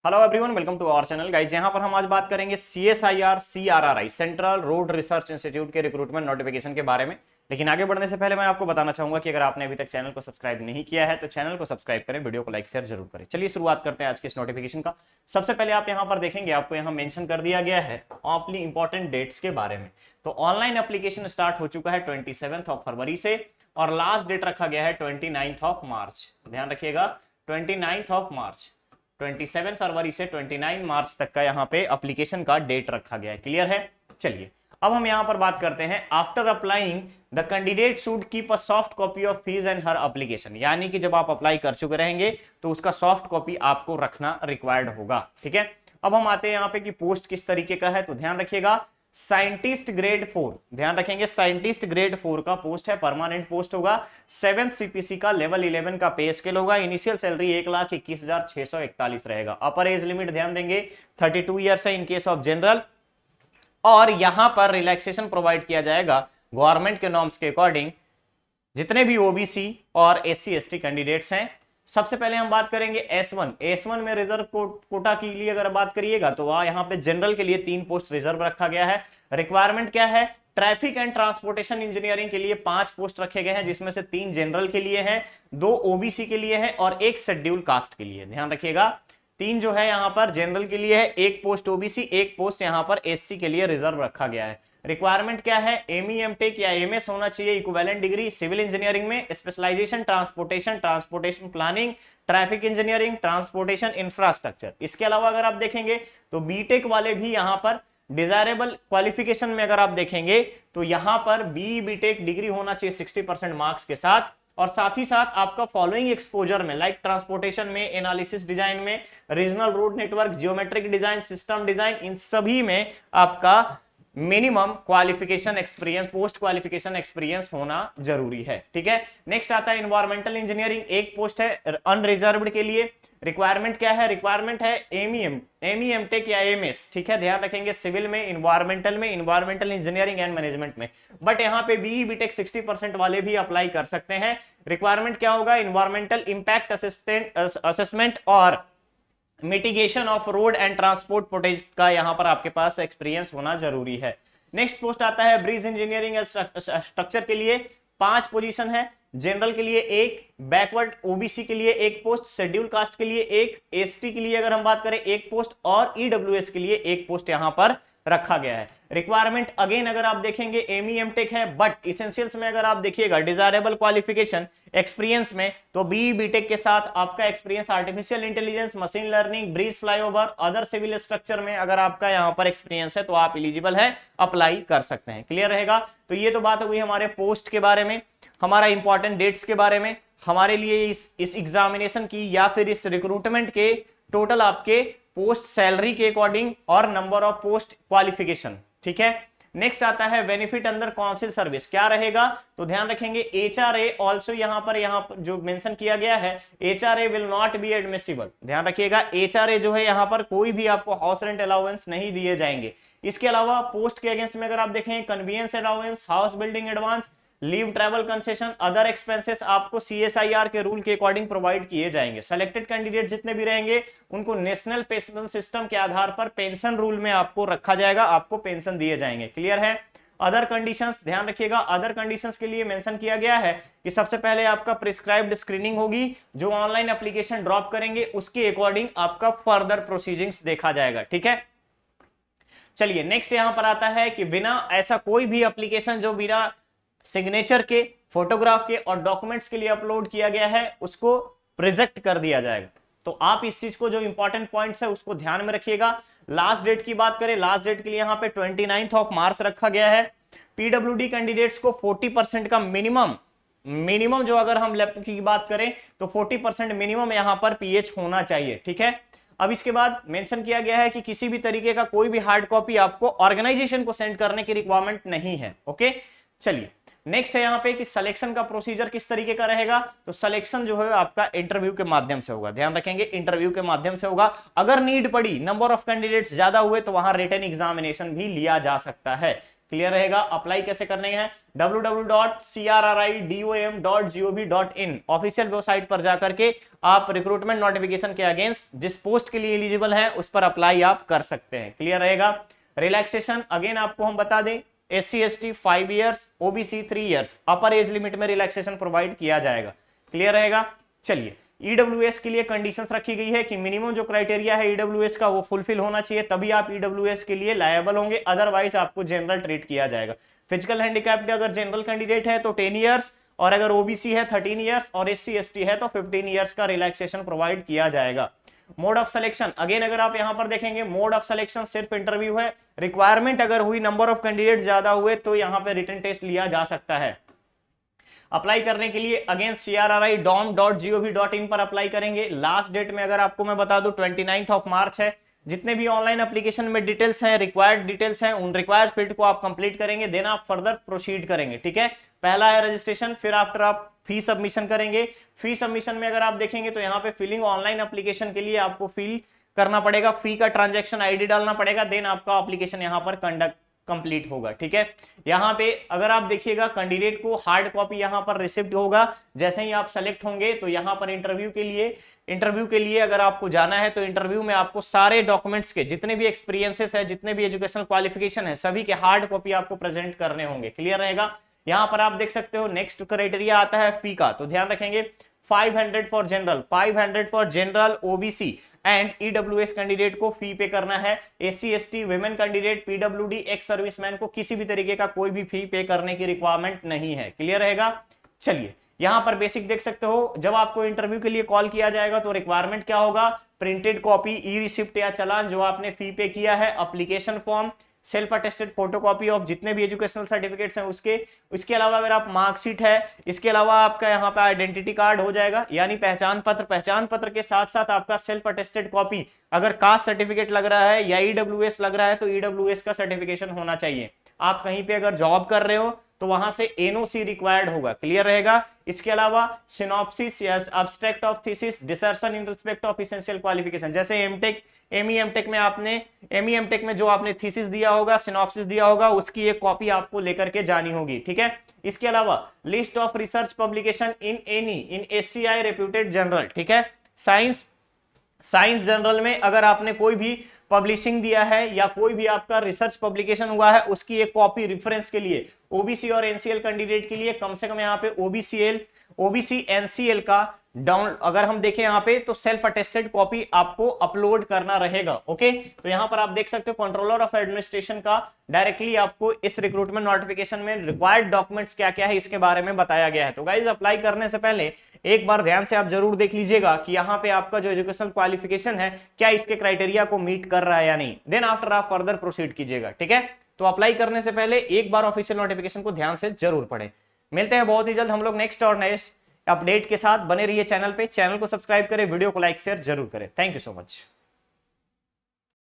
Hello everyone, welcome to our channel guys. यहाँ पर हम आज बात करेंगे CSIR CRRI central road research institute के रिक्रूटमेंट नोटिफिकेशन के बारे में। लेकिन आगे बढ़ने से पहले मैं आपको बताना चाहूंगा कि अगर आपने अभी तक चैनल को सब्सक्राइब नहीं किया है तो चैनल को सब्सक्राइब करें, वीडियो को लाइक शेयर जरूर करें। चलिए शुरुआत करते हैं आज के इस नोटिफिकेशन का। सबसे पहले आप यहाँ पर देखेंगे, आपको यहाँ मेंशन कर दिया गया है अपनी इंपॉर्टेंट डेट्स के बारे में। तो ऑनलाइन एप्लीकेशन स्टार्ट हो चुका है 27 फरवरी से और लास्ट डेट रखा गया है 29 मार्च। ध्यान रखिएगा, 29 मार्च, 27 फरवरी से 29 मार्च तक का यहाँ पे एप्लीकेशन का डेट रखा गया है। क्लियर है? चलिए अब हम यहाँ पर बात करते हैं। After applying the candidate should keep a soft copy of fees and her application, यानी कि जब आप अप्लाई कर चुके रहेंगे तो उसका सॉफ्ट कॉपी आपको रखना रिक्वायर्ड होगा। ठीक है, अब हम आते हैं यहाँ पे कि पोस्ट किस तरीके का है। तो ध्यान रखिएगा, साइंटिस्ट ग्रेड 4, ध्यान रखेंगे साइंटिस्ट ग्रेड 4 का पोस्ट है, परमानेंट पोस्ट होगा। 7th CPC का लेवल 11 का पे स्केल होगा। इनिशियल सैलरी 1,21,641 रहेगा। अपर एज लिमिट ध्यान देंगे 32 ईयर्स है इन केस ऑफ जनरल। और यहां पर रिलैक्सेशन प्रोवाइड किया जाएगा गवर्नमेंट के नॉर्म्स के अकॉर्डिंग जितने भी OBC और SC ST कैंडिडेट्स हैं। सबसे पहले हम बात करेंगे S1 में रिजर्व कोटा के लिए अगर बात करिएगा तो वहां यहाँ पे जनरल के लिए 3 पोस्ट रिजर्व रखा गया है। रिक्वायरमेंट क्या है? ट्रैफिक एंड ट्रांसपोर्टेशन इंजीनियरिंग के लिए 5 पोस्ट रखे गए हैं, जिसमें से 3 जनरल के लिए हैं, 2 OBC के लिए हैं और 1 शेड्यूल कास्ट के लिए। ध्यान रखिएगा, 3 जो है यहाँ पर जनरल के लिए है, 1 पोस्ट OBC, 1 पोस्ट यहाँ पर SC के लिए रिजर्व रखा गया है। रिक्वायरमेंट क्या है? ME MTech या MS होना चाहिए, इक्विवेलेंट डिग्री सिविल इंजीनियरिंग में, specialization transportation planning, traffic engineering, transportation infrastructure. इसके अलावा अगर आप देखेंगे तो बीटेक वाले भी यहां पर डिजायरेबल क्वालिफिकेशन में अगर आप देखेंगे तो यहां पर BE BTech डिग्री होना चाहिए 60% मार्क्स के साथ। और साथ ही साथ आपका फॉलोइंग एक्सपोजर में लाइक ट्रांसपोर्टेशन में, एनालिसिस डिजाइन में, regional road network, geometric design, system design, इन सभी में आपका minimum qualification experience, post qualification experience होना जरूरी है। ठीक है, नेक्स्ट आता है इन्वायरमेंटल इंजीनियरिंग, 1 पोस्ट है अनरिजर्व्ड के लिए। रिक्वायरमेंट क्या है? रिक्वायरमेंट है ME MTech या MS। ठीक है, ध्यान रखेंगे सिविल में, इन्वायरमेंटल इंजीनियरिंग एंड मैनेजमेंट में। बट यहाँ पे BE BTech 60% वाले भी अप्लाई कर सकते हैं। रिक्वायरमेंट क्या होगा? इन्वायरमेंटल इंपैक्ट असेसमेंट और mitigation of road and transport potential का यहां पर आपके पास एक्सपीरियंस होना जरूरी है। नेक्स्ट पोस्ट आता है ब्रिज इंजीनियरिंग स्ट्रक्चर के लिए 5 पोजीशन है। जनरल के लिए 1, बैकवर्ड OBC के लिए 1 पोस्ट, शेड्यूल कास्ट के लिए 1, ST के लिए अगर हम बात करें 1 पोस्ट और EWS के लिए 1 पोस्ट यहां पर रखा गया है। रिक्वायरमेंट अगेन अगर आप देखेंगे ME MTech है, बट इसेंशियल्स में अगर आप देखिएगा डिजायरेबल क्वालिफिकेशन एक्सपीरियंस में तो BE BTech के साथ आपका experience artificial intelligence, machine learning, bridge flyover, other civil structure में अगर आपका यहां पर एक्सपीरियंस है तो आप एलिजिबल है, अप्लाई कर सकते हैं। क्लियर रहेगा? तो ये तो बात हो गई हमारे पोस्ट के बारे में, हमारा इंपॉर्टेंट डेट्स के बारे में, हमारे लिए इस एग्जामिनेशन की या फिर इस रिक्रूटमेंट के टोटल आपके पोस्ट सैलरी के अकॉर्डिंग और नंबर ऑफ पोस्ट क्वालिफिकेशन। ठीक है, नेक्स्ट आता है बेनिफिट अंडर काउंसिल सर्विस, क्या रहेगा? तो ध्यान रखेंगे HRA ऑल्सो यहां पर जो मेंशन किया गया है, HRA will not be admissible. ध्यान रखिएगा, HRA जो है यहां पर कोई भी आपको हाउस रेंट अलाउंस नहीं दिए जाएंगे। इसके अलावा पोस्ट के अगेंस्ट में अगर आप देखें convenience allowance, house building advance, leave travel concession, other expenses आपको CSIR के रूल के अकॉर्डिंग प्रोवाइड किए जाएंगे। सेलेक्टेड कैंडिडेट जितने भी रहेंगे उनको नेशनल पेंशन सिस्टम के आधार पर पेंशन रूल में आपको रखा जाएगा, आपको पेंशन दिए जाएंगे। क्लियर है? अदर कंडीशंस ध्यान रखिएगा, अदर कंडीशंस के लिए मेंशन किया गया है कि सबसे पहले आपका प्रिस्क्राइब्ड स्क्रीनिंग होगी, जो ऑनलाइन एप्लीकेशन ड्रॉप करेंगे उसके अकॉर्डिंग आपका फर्दर प्रोसीडिंग्स देखा जाएगा। ठीक है, चलिए नेक्स्ट यहां पर आता है कि बिना ऐसा कोई भी एप्लीकेशन जो बिना सिग्नेचर के, फोटोग्राफ के और डॉक्यूमेंट्स के लिए अपलोड किया गया है उसको रिजेक्ट कर दिया जाएगा। तो आप इस चीज को, जो इंपॉर्टेंट पॉइंट्स है उसको ध्यान में रखिएगा। लास्ट डेट की बात करें, लास्ट डेट के लिए यहां पे 29 मार्च रखा गया है। PWD कैंडिडेट्स को 40% का मिनिमम जो अगर हम लैपटॉप की बात करें तो 40% मिनिमम यहां पर PH होना चाहिए। ठीक है, अब इसके बाद मेंशन किया गया है कि किसी भी तरीके का कोई भी हार्ड कॉपी आपको ऑर्गेनाइजेशन को सेंड करने की रिक्वायरमेंट नहीं है। ओके, चलिए नेक्स्ट है यहाँ पे कि सिलेक्शन का प्रोसीजर किस तरीके का रहेगा। तो सिलेक्शन जो है आपका इंटरव्यू के माध्यम से होगा। ध्यान रखेंगे, इंटरव्यू के माध्यम से होगा। अगर नीड पड़ी, नंबर ऑफ कैंडिडेट्स ज्यादा हुए तो वहां रिटन एग्जामिनेशन भी लिया जा सकता है। क्लियर रहेगा। अप्लाई कैसे करने हैं, www.crrridom.gov.in ऑफिशियल वेबसाइट पर जाकर के आप रिक्रूटमेंट नोटिफिकेशन के अगेंस्ट जिस पोस्ट के लिए एलिजिबल है उस पर अप्लाई आप कर सकते हैं। क्लियर रहेगा। रिलैक्सेशन अगेन आपको हम बता दें, SC/ST 5 ईयर्स, OBC 3 ईयर्स, अपर एज लिमिट में रिलैक्सेशन प्रोवाइड किया जाएगा। क्लियर रहेगा। चलिए, ईडब्ल्यूएस के लिए कंडीशंस रखी गई है कि मिनिमम जो क्राइटेरिया है ईडब्ल्यूएस का वो फुलफिल होना चाहिए, तभी आप ईडब्ल्यूएस के लिए लायबल होंगे, अदरवाइज आपको जनरल ट्रीट किया जाएगा। फिजिकल हैंडीकैप्ड अगर जनरल कैंडिडेट है तो 10 ईयर्स, और अगर ओबीसी है 13 ईयर्स, और SC/ST है तो 15 ईयर्स का रिलैक्सेशन प्रोवाइड किया जाएगा। मोड ऑफ सिलेक्शन अगेन अगर आप यहां पर देखेंगे, मोड ऑफ सिलेक्शन सिर्फ इंटरव्यू है। रिक्वायरमेंट अगर हुई, नंबर ऑफ कैंडिडेट ज्यादा हुए तो यहां पे रिटन टेस्ट लिया जा सकता है। अप्लाई करने के लिए अगेन crridom.gov.in पर अप्लाई करेंगे। लास्ट डेट में अगर आपको मैं बता दूं 29 मार्च है। जितने भी ऑनलाइन एप्लीकेशन में डिटेल्स हैं, रिक्वायर्ड डिटेल्स हैं, उन रिक्वायर्ड फील्ड को आप कंप्लीट करेंगे, देन आप फर्दर प्रोसीड करेंगे। ठीक है, पहला है रजिस्ट्रेशन, फिर आफ्टर आप फी सबमिशन करेंगे। फी सबमिशन में अगर आप देखेंगे तो यहाँ पे फिलिंग ऑनलाइन एप्लीकेशन के लिए आपको फिल करना पड़ेगा, फी का ट्रांजैक्शन आईडी डालना पड़ेगा, देन आपका एप्लीकेशन यहाँ पर कंप्लीट होगा। ठीक है, यहाँ पे अगर आप देखिएगा कैंडिडेट को हार्ड कॉपी यहाँ पर रिसिप्ट होगा। जैसे ही आप सेलेक्ट होंगे तो यहाँ पर इंटरव्यू के लिए अगर आपको जाना है तो इंटरव्यू में आपको सारे डॉक्यूमेंट्स के जितने भी एक्सपीरियंसेस है, जितने भी एजुकेशनल क्वालिफिकेशन है, सभी के हार्ड कॉपी आपको प्रेजेंट करने होंगे। क्लियर रहेगा। यहाँ पर आप देख सकते हो नेक्स्ट क्राइटेरिया आता है फी का, तो ध्यान रखेंगे 500 for general, 500 for general, OBC and EWS candidate को फी पे करना है। SC/ST women candidate, PWD ex serviceman को किसी भी तरीके का कोई भी फी पे करने की रिक्वायरमेंट नहीं है। क्लियर रहेगा। चलिए, यहां पर बेसिक देख सकते हो, जब आपको इंटरव्यू के लिए कॉल किया जाएगा तो रिक्वायरमेंट क्या होगा, प्रिंटेड कॉपी, ई रिसिप्ट या चालान जो आपने फी पे किया है, application form, self attested photocopy of जितने भी एजुकेशनल सर्टिफिकेट्स हैं उसके अलावा अगर आप मार्कशीट है, इसके अलावा आपका यहाँ पे आइडेंटिटी कार्ड हो जाएगा, यानी पहचान पत्र के साथ साथ आपका सेल्फ अटेस्टेड कॉपी, अगर कास्ट सर्टिफिकेट लग रहा है या ईडब्ल्यूएस लग रहा है तो ईडब्ल्यूएस का सर्टिफिकेशन होना चाहिए। आप कहीं पे अगर जॉब कर रहे हो तो वहां से एनओसी रिक्वायर्ड होगा। क्लियर रहेगा। इसके अलावा सिनॉप्सिस या abstract of thesis, desertion in respect of essential qualification, जैसे एमटेक, एमटेक में आपने एमटेक में जो आपने थीसिस दिया होगा, सिनॉप्सिस दिया होगा, उसकी एक कॉपी आपको लेकर के जानी होगी। ठीक है। इसके अलावा list of research publication in SCI reputed journal. ठीक है, साइंस जर्नल में अगर आपने कोई भी पब्लिशिंग दिया है या कोई भी आपका रिसर्च पब्लिकेशन हुआ है उसकी एक कॉपी रेफरेंस के लिए, ओबीसी और एनसीएल कैंडिडेट के लिए कम से कम यहाँ पे ओबीसी एनसीएल का डाउन अगर हम देखें यहाँ पे तो सेल्फ अटेस्टेड कॉपी आपको अपलोड करना रहेगा। ओके, तो यहाँ पर आप देख सकते हो कंट्रोलर ऑफ एडमिनिस्ट्रेशन का डायरेक्टली आपको इस रिक्रूटमेंट नोटिफिकेशन में रिक्वायर्ड डॉक्यूमेंट्स क्या क्या है इसके बारे में बताया गया है। तो गाइज अप्लाई करने से पहले एक बार ध्यान से आप जरूर देख लीजिएगा कि यहाँ पे आपका जो एजुकेशनल क्वालिफिकेशन है क्या इसके क्राइटेरिया को मीट कर रहा है या नहीं, देन आफ्टर आप फर्दर प्रोसीड कीजिएगा। ठीक है, तो अप्लाई करने से पहले एक बार ऑफिशियल नोटिफिकेशन को ध्यान से जरूर पढ़ें। मिलते हैं बहुत ही जल्द हम लोग नेक्स्ट और नए अपडेट के साथ। बने रहिए चैनल पे, चैनल को सब्सक्राइब करें, वीडियो को लाइक शेयर जरूर करें। Thank you so much.